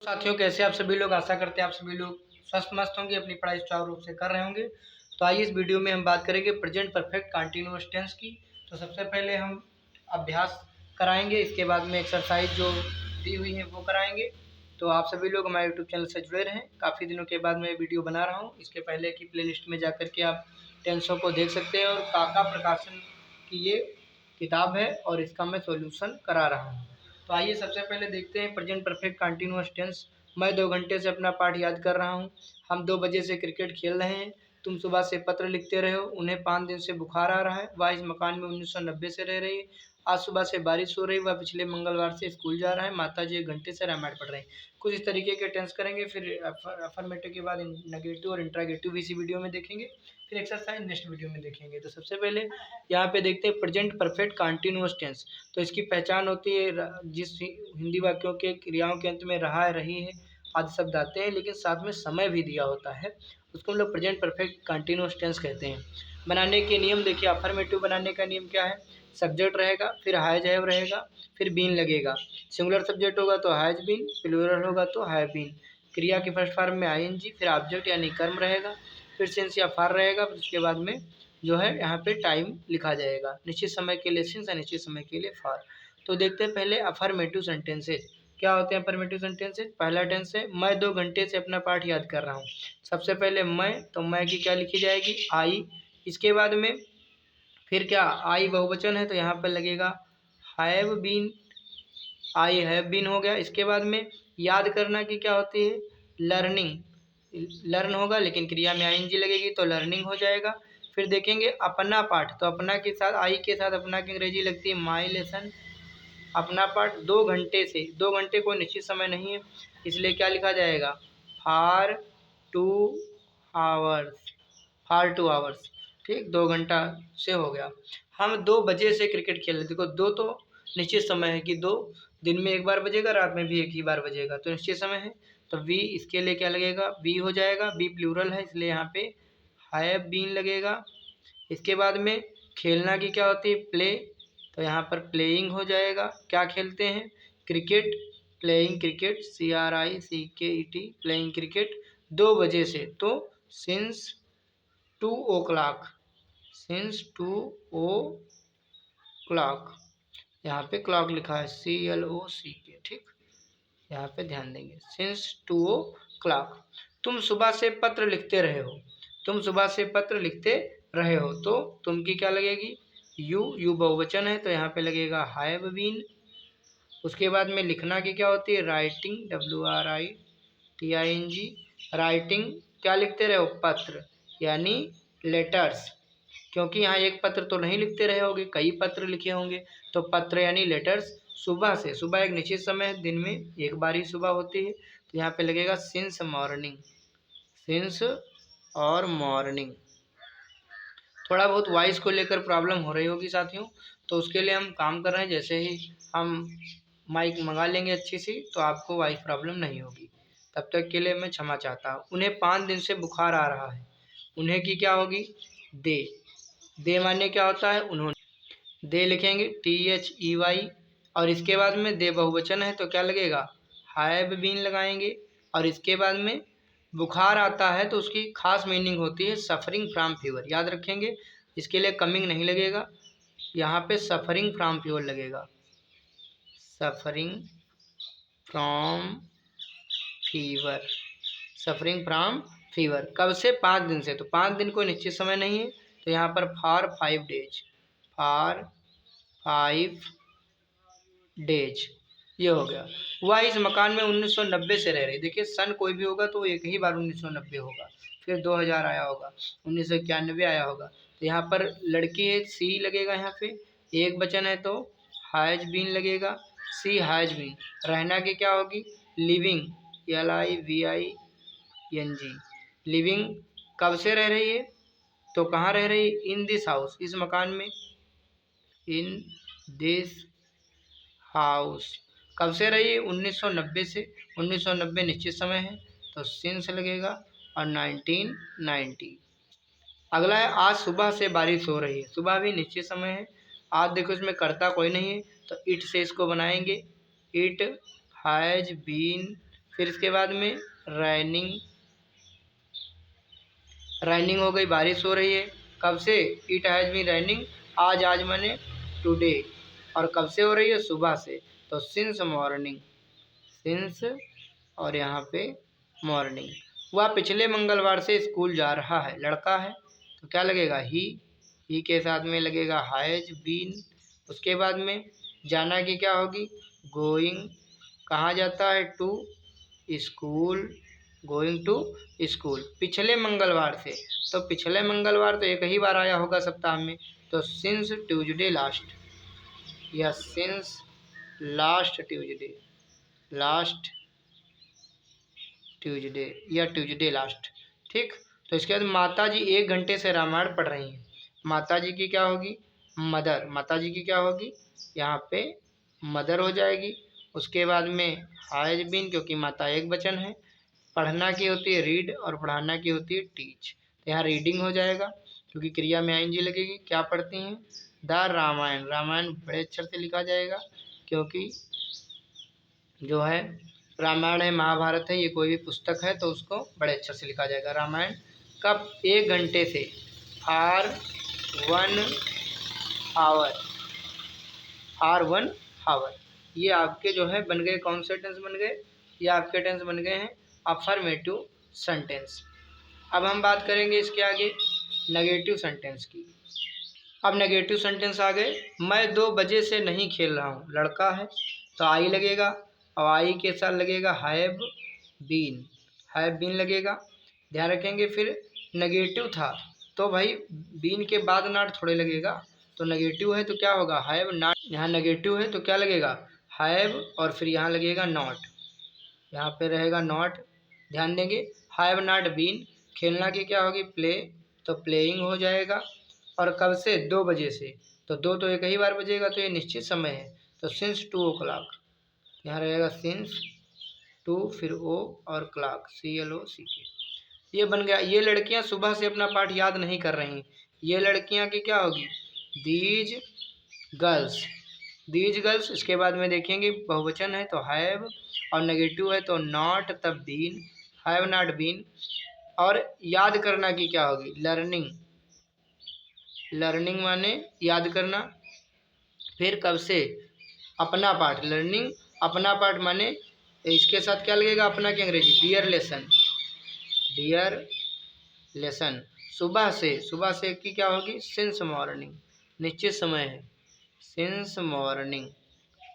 साथियों, कैसे आप सभी लोग। आशा करते हैं आप सभी लोग स्वस्थ मस्त होंगे, अपनी पढ़ाई सुचारू रूप से कर रहे होंगे। तो आइए इस वीडियो में हम बात करेंगे प्रेजेंट परफेक्ट कंटिन्यूअस टेंस की। तो सबसे पहले हम अभ्यास कराएंगे, इसके बाद में एक्सरसाइज जो दी हुई है वो कराएंगे। तो आप सभी लोग हमारे यूट्यूब चैनल से जुड़े रहें। काफ़ी दिनों के बाद मैं वीडियो बना रहा हूँ। इसके पहले की प्लेलिस्ट में जाकर के आप टेंसों को देख सकते हैं और काका प्रकाशन की ये किताब है और इसका मैं सॉल्यूशन करा रहा हूँ। तो आइए सबसे पहले देखते हैं प्रेजेंट परफेक्ट कंटिन्यूअस टेंस। मैं 2 घंटे से अपना पाठ याद कर रहा हूँ। हम 2 बजे से क्रिकेट खेल रहे हैं। तुम सुबह से पत्र लिखते रहे हो। उन्हें 5 दिन से बुखार आ रहा है। वह इस मकान में 1990 से रह रही है। आज सुबह से बारिश हो रही। वह पिछले मंगलवार से स्कूल जा रहा है। माता जी 1 घंटे से रामायण पढ़ रहे हैं। कुछ इस तरीके के टेंस करेंगे। फिर अफर्मेटिव के बाद नेगेटिव और इंट्रागेटिव इसी वीडियो में देखेंगे। फिर एक्सरसाइज नेक्स्ट वीडियो में देखेंगे। तो सबसे पहले यहाँ पे देखते हैं प्रेजेंट परफेक्ट कंटिन्यूअस टेंस। तो इसकी पहचान होती है जिस हिंदी वाक्यों के क्रियाओं के अंत में रहा है, रही है आदि शब्द आते हैं, लेकिन साथ में समय भी दिया होता है, उसको हम लोग प्रेजेंट परफेक्ट कंटिन्यूअस टेंस कहते हैं। बनाने के नियम देखिए। अफर्मेटिव बनाने का नियम क्या है? सब्जेक्ट रहेगा, फिर हैज हैव रहेगा, फिर बीन लगेगा। सिंगुलर सब्जेक्ट होगा तो हैज बीन, प्लूरल होगा तो हैव बीन। क्रिया के फर्स्ट फॉर्म में आईएनजी, फिर ऑब्जेक्ट यानी कर्म रहेगा, फिर सिंस या फार रहेगा, फिर उसके बाद में जो है यहाँ पे टाइम लिखा जाएगा। निश्चित समय के लिए सिंस, अनिश्चित समय के लिए फार। तो देखते हैं पहले अफर्मेटिव सेंटेंसेज क्या होते हैं। अफर्मेटिव सेंटेंसेज, पहला टेंस है मैं 2 घंटे से अपना पाठ याद कर रहा हूँ। सबसे पहले मैं, तो मैं की क्या लिखी जाएगी? आई। इसके बाद में फिर क्या? आई बहुवचन है तो यहाँ पर लगेगा have been. I have been हो गया। इसके बाद में याद करना की क्या होती है? लर्निंग। लर्न होगा लेकिन क्रिया में आईएनजी लगेगी तो लर्निंग हो जाएगा। फिर देखेंगे अपना पाठ, तो अपना के साथ आई के साथ अपना की अंग्रेजी लगती है माई लेसन। अपना पाठ 2 घंटे से, 2 घंटे कोई निश्चित समय नहीं है, इसलिए क्या लिखा जाएगा? For 2 hours. फॉर 2 आवर्स, ठीक, 2 घंटा से हो गया। हम 2 बजे से क्रिकेट खेल रहे। देखो 2 तो निश्चित समय है कि 2 दिन में 1 बार बजेगा, रात में भी 1 ही बार बजेगा, तो निश्चित समय है। तो वी इसके लिए क्या लगेगा? बी हो जाएगा। बी प्लूरल है इसलिए यहाँ पे हैव बीन लगेगा। इसके बाद में खेलना की क्या होती है? प्ले, तो यहाँ पर प्लेइंग हो जाएगा। क्या खेलते हैं? Cricket. Playing cricket, CRICKET, playing cricket 2 बजे से, तो सिंस 2 o'clock, सिंस 2 o'clock। यहाँ पे क्लॉक लिखा है CLOCK, ठीक, यहाँ पे ध्यान देंगे। Since 2 o'clock। तुम सुबह से पत्र लिखते रहे हो। तुम सुबह से पत्र लिखते रहे हो, तो तुम की क्या लगेगी? यू बहुवचन है तो यहाँ पे लगेगा हैव बीन। उसके बाद में लिखना की क्या होती है? Writing, WRITING। राइटिंग क्या लिखते रहे हो? पत्र यानी लेटर्स, क्योंकि यहाँ एक पत्र तो नहीं लिखते रहे होगे, कई पत्र लिखे होंगे, तो पत्र यानी लेटर्स सुबह से। सुबह एक निश्चित समय है, दिन में 1 बार ही सुबह होती है, तो यहाँ पे लगेगा सिंस मॉर्निंग। सिंस और मॉर्निंग। थोड़ा बहुत वॉइस को लेकर प्रॉब्लम हो रही होगी साथियों, तो उसके लिए हम काम कर रहे हैं। जैसे ही हम माइक मंगा लेंगे अच्छी सी, तो आपको वॉइस प्रॉब्लम नहीं होगी। तब तक के लिए मैं क्षमा चाहता हूँ। उन्हें 5 दिन से बुखार आ रहा है। उन्हें की क्या होगी? दे। दे माने क्या होता है? उन्होंने। दे लिखेंगे THEY, और इसके बाद में दे बहुवचन है तो क्या लगेगा? हैव बीन लगाएंगे। और इसके बाद में बुखार आता है तो उसकी खास मीनिंग होती है सफरिंग फ्रॉम फीवर, याद रखेंगे। इसके लिए कमिंग नहीं लगेगा, यहाँ पे सफरिंग फ्रॉम फीवर लगेगा। Suffering from fever, suffering from fever. कब से? 5 दिन से, तो 5 दिन कोई निश्चित समय नहीं है, तो यहाँ पर फॉर 5 डेज, फॉर 5 डेज, ये हो गया। वह इस मकान में 1990 से रह रही। देखिए सन कोई भी होगा तो एक ही बार 1990 होगा, फिर 2000 आया होगा, 1991 आया होगा, तो यहाँ पर लड़की है सी लगेगा। यहाँ पे एक वचन है तो हैज बीन लगेगा, सी हैज बीन। रहना की क्या होगी? Living, LIVING। लिविंग कब से रह रही है? तो कहाँ रह रही है? इन दिस हाउस, इस मकान में। इन दिस हाउस कब से रही है? 1990 से। 1990 निश्चित समय है तो सिंस लगेगा, और 1990। अगला है आज सुबह से बारिश हो रही है। सुबह भी निश्चित समय है। आज देखो इसमें करता कोई नहीं है तो इट से इसको बनाएंगे। इट हैज बीन, फिर इसके बाद में रैनिंग, रैनिंग हो गई, बारिश हो रही है। कब से? इट हैज़ बीन रैनिंग, आज माने टुडे। और कब से हो रही है? सुबह से। तो सिंस मॉर्निंग, सिंस और यहाँ पे मॉर्निंग। वह पिछले मंगलवार से स्कूल जा रहा है, लड़का है तो क्या लगेगा? ही के साथ में लगेगा हैज बीन। उसके बाद में जाना की क्या होगी? गोइंग। कहाँ जाता है? To school, going to school. पिछले मंगलवार से, तो पिछले मंगलवार तो एक ही बार आया होगा सप्ताह में, तो सिंस ट्यूजडे लास्ट, या since last Tuesday, last Tuesday या ट्यूजडे लास्ट। ठीक। तो इसके बाद माता जी 1 घंटे से रामायण पढ़ रही हैं। माता जी की क्या होगी? मदर। माता जी की क्या होगी? यहाँ पे मदर हो जाएगी। उसके बाद में हैज बीन, क्योंकि माता एक वचन है। पढ़ना की होती है रीड और पढ़ाना की होती है टीच। तो यहाँ रीडिंग हो जाएगा क्योंकि क्रिया में आईएनजी लगेगी। क्या पढ़ती हैं? द रामायण। रामायण बड़े अक्षर से लिखा जाएगा क्योंकि जो है रामायण है, महाभारत है, ये कोई भी पुस्तक है तो उसको बड़े अक्षर से लिखा जाएगा। रामायण कब? 1 घंटे से, फॉर 1 आवर, फॉर 1 आवर। ये आपके जो है बन गए, कौन से टेंस बन गए? ये आपके टेंस बन गए हैं अफर्मेटिव सेंटेंस। अब हम बात करेंगे इसके आगे नेगेटिव सेंटेंस की। अब नेगेटिव सेंटेंस आ गए। मैं 2 बजे से नहीं खेल रहा हूँ, लड़का है तो आई लगेगा, और आई के साथ लगेगा हैव बीन, हैव बीन लगेगा। ध्यान रखेंगे। फिर नेगेटिव था तो भाई बीन के बाद नाट थोड़े लगेगा, तो नेगेटिव है तो क्या होगा? Have not. यहाँ नेगेटिव है तो क्या लगेगा? हैव, और फिर यहाँ लगेगा नॉट, यहाँ पे रहेगा नॉट। ध्यान देंगे। हैव नॉट बीन, खेलना की क्या होगी? प्ले, तो प्लेइंग हो जाएगा। और कब से? 2 बजे से, तो 2 तो एक ही बार बजेगा तो ये निश्चित समय है, तो सिंस 2 o'clock। यहाँ रहेगा सिंस 2, फिर ओ और क्लॉक, CLOCK। ये बन गया। ये लड़कियां सुबह से अपना पाठ याद नहीं कर रही। ये लड़कियां की क्या होगी? These girls, these girls. इसके बाद में देखेंगे बहुवचन है तो हैव, और नेगेटिव है तो नॉट, तब बीन, हैव नॉट बीन। और याद करना की क्या होगी? लर्निंग, लर्निंग माने याद करना। फिर कब से? अपना पाठ, लर्निंग अपना पाठ माने इसके साथ क्या लगेगा? अपना की अंग्रेजी डियर लेसन, डियर लेसन। सुबह से, सुबह से की क्या होगी? सिंस मॉर्निंग, निश्चित समय है, सिंस मॉर्निंग।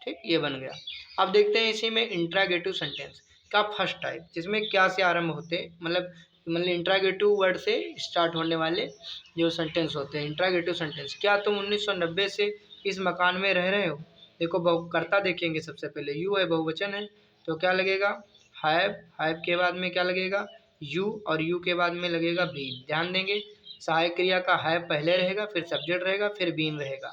ठीक, ये बन गया। अब देखते हैं इसी में इंट्रागेटिव सेंटेंस का फर्स्ट टाइप, जिसमें क्या से आरंभ होते, मतलब इंट्रागेटिव वर्ड से स्टार्ट होने वाले जो सेंटेंस होते हैं। Interrogative sentence. क्या तुम 1990 से इस मकान में रह रहे हो? देखो बहुकर्ता देखेंगे। सबसे पहले यू है, बहुवचन है तो क्या लगेगा? हैव, हैव के बाद में क्या लगेगा? यू, और यू के बाद में लगेगा बीन। ध्यान देंगे। सहायक क्रिया का हैव पहले रहेगा, फिर सब्जेक्ट रहेगा, फिर बीन रहेगा,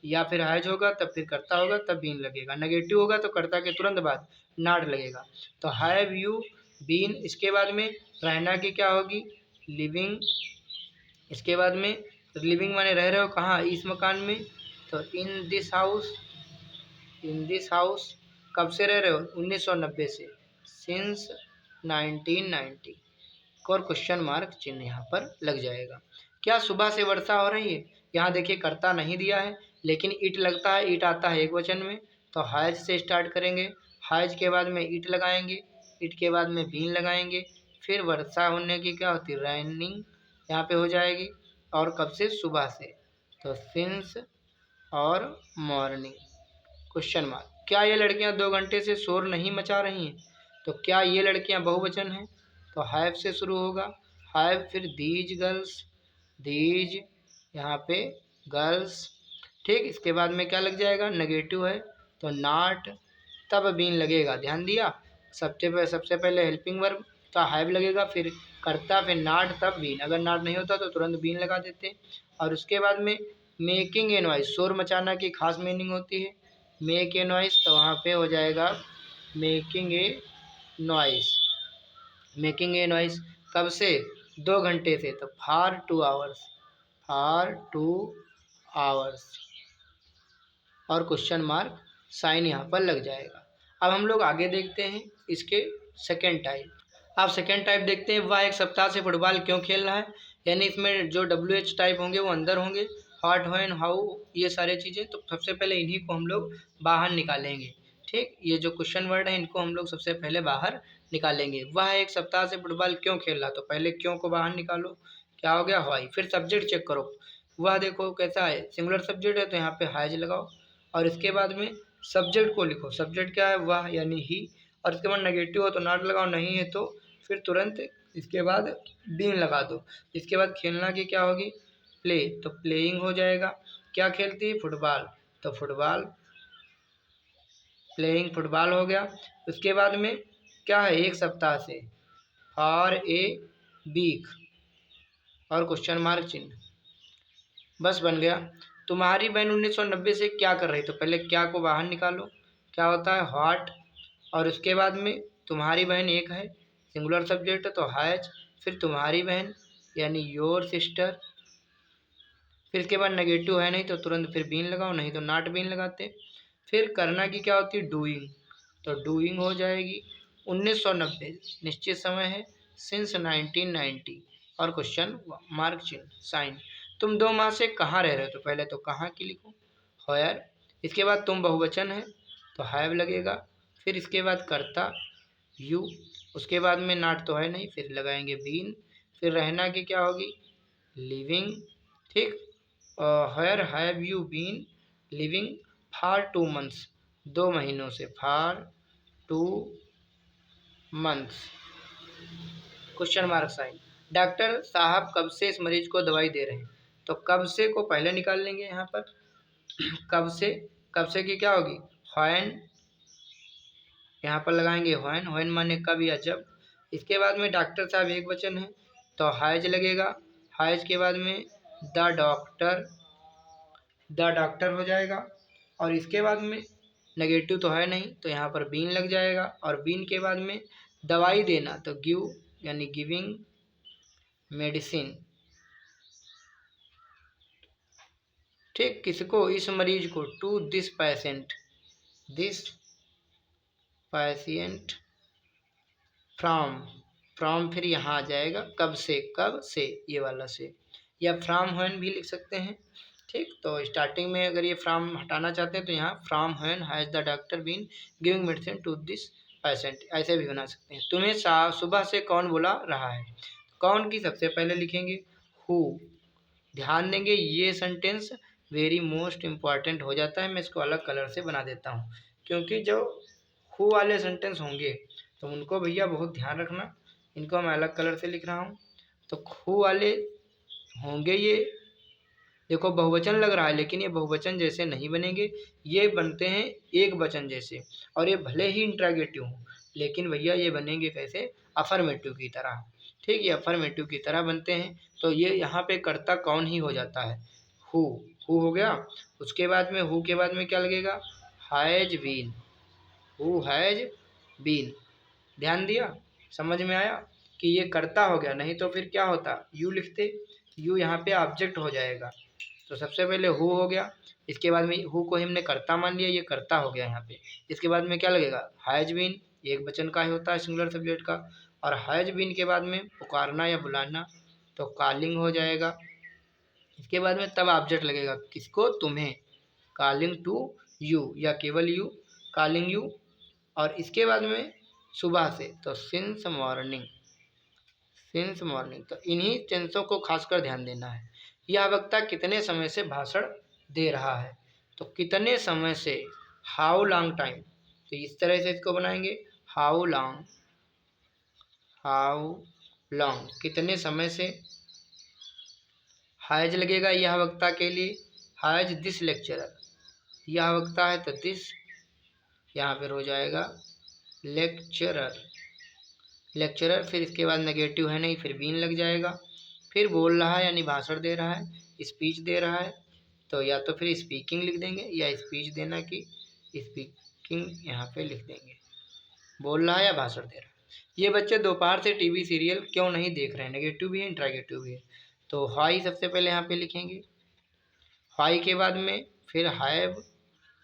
या फिर हैज होगा तब फिर कर्ता होगा तब बीन लगेगा। नेगेटिव होगा तो कर्ता के तुरंत बाद नॉट लगेगा। तो हैव यू बीन। इसके बाद में रहना की क्या होगी? लिविंग। इसके बाद में लिविंग माने रह रहे हो कहाँ? इस मकान में, तो in this house, in this house. कब से रह रहे हो? 1990 से, सिंस 1990। और क्वेश्चन मार्क चिन्ह यहाँ पर लग जाएगा। क्या सुबह से वर्षा हो रही है? यहाँ देखिए कर्ता नहीं दिया है, लेकिन इट लगता है, इट आता है एक वचन में, तो हैज से स्टार्ट करेंगे। हैज के बाद में इट लगाएंगे, इट के बाद में बीन लगाएंगे, फिर वर्षा होने की क्या होती है? रैनिंग यहाँ पे हो जाएगी। और कब से? सुबह से, तो सिंस और मॉर्निंग। Question mark. क्या ये लड़कियां 2 घंटे से शोर नहीं मचा रही हैं? तो क्या ये लड़कियां बहुवचन हैं तो हैव से शुरू होगा, हैव, फिर दीज गर्ल्स, दीज यहाँ पे गर्ल्स। ठीक। इसके बाद में क्या लग जाएगा? नेगेटिव है तो नॉट, तब बीन लगेगा। ध्यान दिया। सबसे पहले हेल्पिंग वर्ब का हैव लगेगा, फिर करता, फिर नॉट, तब बीन। अगर नॉट नहीं होता तो तुरंत बीन लगा देते। और उसके बाद में मेकिंग ए नॉइज, शोर मचाना की खास मीनिंग होती है मेक ए नॉइस, तो वहाँ पे हो जाएगा making a noise, making a noise. कब से? 2 घंटे से, तो फॉर 2 आवर्स, फॉर 2 आवर्स। और क्वेश्चन मार्क साइन यहाँ पर लग जाएगा। अब हम लोग आगे देखते हैं इसके सेकेंड टाइप। आप सेकेंड टाइप देखते हैं, वह एक सप्ताह से फुटबॉल क्यों खेल रहा है, यानी इसमें जो WH टाइप होंगे वो अंदर होंगे, व्हाट, व्हेन, हाउ, ये सारे चीज़ें। तो सबसे पहले इन्हीं को हम लोग बाहर निकालेंगे। ठीक, ये जो क्वेश्चन वर्ड है इनको हम लोग सबसे पहले बाहर निकालेंगे। वह एक सप्ताह से फुटबॉल क्यों खेल रहा, तो पहले क्यों को बाहर निकालो, क्या हो गया, व्हाई। फिर सब्जेक्ट चेक करो, वह देखो कैसा है, सिंगुलर सब्जेक्ट है तो यहाँ पे हैज लगाओ, और इसके बाद में सब्जेक्ट को लिखो, सब्जेक्ट क्या है, वह यानी ही, और इसके बाद नेगेटिव हो तो नॉट लगाओ, नहीं है तो फिर तुरंत इसके बाद बीन लगा दो। इसके बाद खेलना की क्या होगी, प्ले, तो प्लेइंग हो जाएगा। क्या खेलती है, फुटबॉल, तो फुटबॉल, प्लेइंग फुटबॉल हो गया। उसके बाद में क्या है, एक सप्ताह से, फॉर ए वीक, और क्वेश्चन मार्क चिन्ह, बस बन गया। तुम्हारी बहन 1990 से क्या कर रही, तो पहले क्या को बाहर निकालो, क्या होता है, व्हाट, और उसके बाद में तुम्हारी बहन एक है, सिंगुलर सब्जेक्ट तो हैज, फिर तुम्हारी बहन यानी योर सिस्टर, फिर इसके बाद नेगेटिव है नहीं तो तुरंत फिर बीन लगाओ, नहीं तो नॉट बीन लगाते। फिर करना की क्या होती है, डूइंग, तो डूइंग हो जाएगी। 1990 निश्चित समय है, सिंस 1990, और क्वेश्चन मार्क चिन्ह साइन। तुम 2 माह से कहाँ रह रहे हो, तो पहले तो कहाँ की लिखो, होयर। इसके बाद तुम बहुवचन है तो हैव लगेगा, फिर इसके बाद कर्ता यू, उसके बाद में नॉट तो है नहीं, फिर लगाएंगे बीन, फिर रहना की क्या होगी, लिविंग। ठीक, here have you been living for 2 months, 2 महीनों से, for 2 months, question mark sign. Doctor साहब कब से इस मरीज को दवाई दे रहे हैं, तो कब से को पहले निकाल लेंगे यहाँ पर, कब से, कब से की क्या होगी, व्हेन, यहाँ पर लगाएंगे व्हेन, व्हेन माने कब या जब। इसके बाद में डॉक्टर साहब एक वचन है तो हैज लगेगा, हैज के बाद में द डॉक्टर, द डॉक्टर हो जाएगा, और इसके बाद में नेगेटिव तो है नहीं तो यहाँ पर बीन लग जाएगा, और बीन के बाद में दवाई देना तो गिव यानी गिविंग मेडिसिन। ठीक, किसको, इस मरीज को, to this patient, this patient, from, from फिर यहाँ आ जाएगा कब से, कब से ये वाला से, या फ्रॉम व्हेन भी लिख सकते हैं। ठीक, तो स्टार्टिंग में अगर ये फ्रॉम हटाना चाहते हैं तो यहाँ from when has the doctor been giving medicine to this patient, ऐसे भी बना सकते हैं। तुम्हें सुबह से कौन बुला रहा है, कौन की सबसे पहले लिखेंगे, हु। ध्यान देंगे ये सेंटेंस वेरी मोस्ट इम्पॉर्टेंट हो जाता है, मैं इसको अलग कलर से बना देता हूँ, क्योंकि जो हु वाले सेंटेंस होंगे तो उनको भैया बहुत ध्यान रखना, इनको मैं अलग कलर से लिख रहा हूँ। तो हु वाले होंगे ये, देखो बहुवचन लग रहा है लेकिन ये बहुवचन जैसे नहीं बनेंगे, ये बनते हैं एक वचन जैसे, और ये भले ही इंट्रागेटिव हो लेकिन भैया ये बनेंगे कैसे, अफर्मेटिव की तरह। ठीक, ये अफर्मेटिव की तरह बनते हैं, तो ये यहाँ पे कर्ता कौन ही हो जाता है, हु, हु हो गया। उसके बाद में हु के बाद में क्या लगेगा, has been, who has been. ध्यान दिया, समझ में आया कि ये कर्ता हो गया, नहीं तो फिर क्या होता, यू लिखते, यू यहाँ पे ऑब्जेक्ट हो जाएगा। तो सबसे पहले हु हो गया, इसके बाद में हु को हमने कर्ता मान लिया, ये कर्ता हो गया यहाँ पे। इसके बाद में क्या लगेगा, हैज बीन, एक वचन का ही होता है सिंगुलर सब्जेक्ट का, और हैज बीन के बाद में पुकारना या बुलाना तो कॉलिंग हो जाएगा। इसके बाद में तब ऑब्जेक्ट लगेगा, किसको, तुम्हें, कॉलिंग टू यू या केवल यू, कॉलिंग यू। और इसके बाद में सुबह से तो सिंस मॉर्निंग, सिंस मॉर्निंग, तो इन्हीं टेंसों को खासकर ध्यान देना है। यह वक्ता कितने समय से भाषण दे रहा है, तो कितने समय से, हाउ लॉन्ग टाइम, तो इस तरह से इसको बनाएंगे, हाउ लॉन्ग, हाउ लॉन्ग, कितने समय से। हैज लगेगा यह वक्ता के लिए, हैज दिस लेक्चरर, यह वक्ता है तो दिस, यहाँ पर हो जाएगा लेक्चरर, लेक्चरर, फिर इसके बाद नेगेटिव है नहीं फिर बीन लग जाएगा। फिर बोल रहा है यानी भाषण दे रहा है, स्पीच दे रहा है तो या तो फिर स्पीकिंग लिख देंगे या स्पीच देना की स्पीकिंग यहाँ पे लिख देंगे, बोल रहा है या भाषण दे रहा है। ये बच्चे दोपहर से टीवी सीरियल क्यों नहीं देख रहे हैं, नेगेटिव भी है इंट्रागेटिव भी है, तो हाई सबसे पहले यहाँ पे लिखेंगे, हाई के बाद में फिर हैव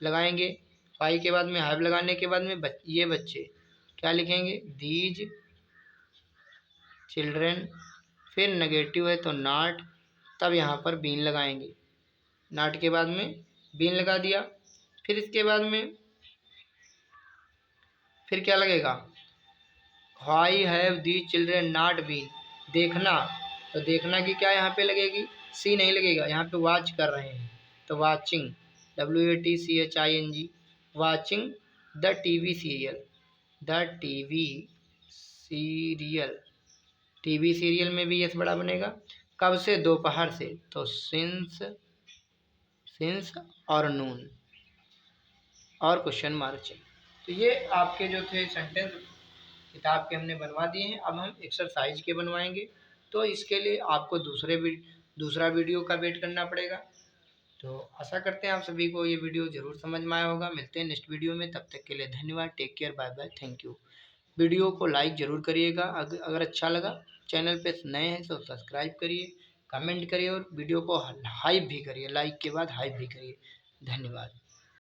लगाएंगे, हाई के बाद में हैव लगाने के बाद में ये बच्चे क्या लिखेंगे, दीज चिल्ड्रेन, फिर नेगेटिव है तो नॉट, तब यहाँ पर बीन लगाएंगे, नॉट के बाद में बीन लगा दिया। फिर इसके बाद में फिर क्या लगेगा, why have the children not been, देखना, तो देखना की क्या यहाँ पे लगेगी, सी नहीं लगेगा, यहाँ पे वॉच कर रहे हैं तो watching, WATCHING, watching the TV serial, the TV serial में भी यस बड़ा बनेगा, कब से, दोपहर से, तो सिंस और नून और क्वेश्चन मार्क चिन्ह। तो ये आपके जो थे सेंटेंस किताब के हमने बनवा दिए हैं। अब हम एक्सरसाइज के बनवाएंगे, तो इसके लिए आपको दूसरा वीडियो का वेट करना पड़ेगा। तो आशा करते हैं आप सभी को ये वीडियो ज़रूर समझ में आया होगा। मिलते हैं नेक्स्ट वीडियो में, तब तक के लिए धन्यवाद, take care, bye bye, thank you. Video को लाइक ज़रूर करिएगा, अगर अच्छा लगा, चैनल पे नए हैं तो सब्सक्राइब करिए, कमेंट करिए और वीडियो को हाइप भी करिए, लाइक के बाद हाइप भी करिए। धन्यवाद।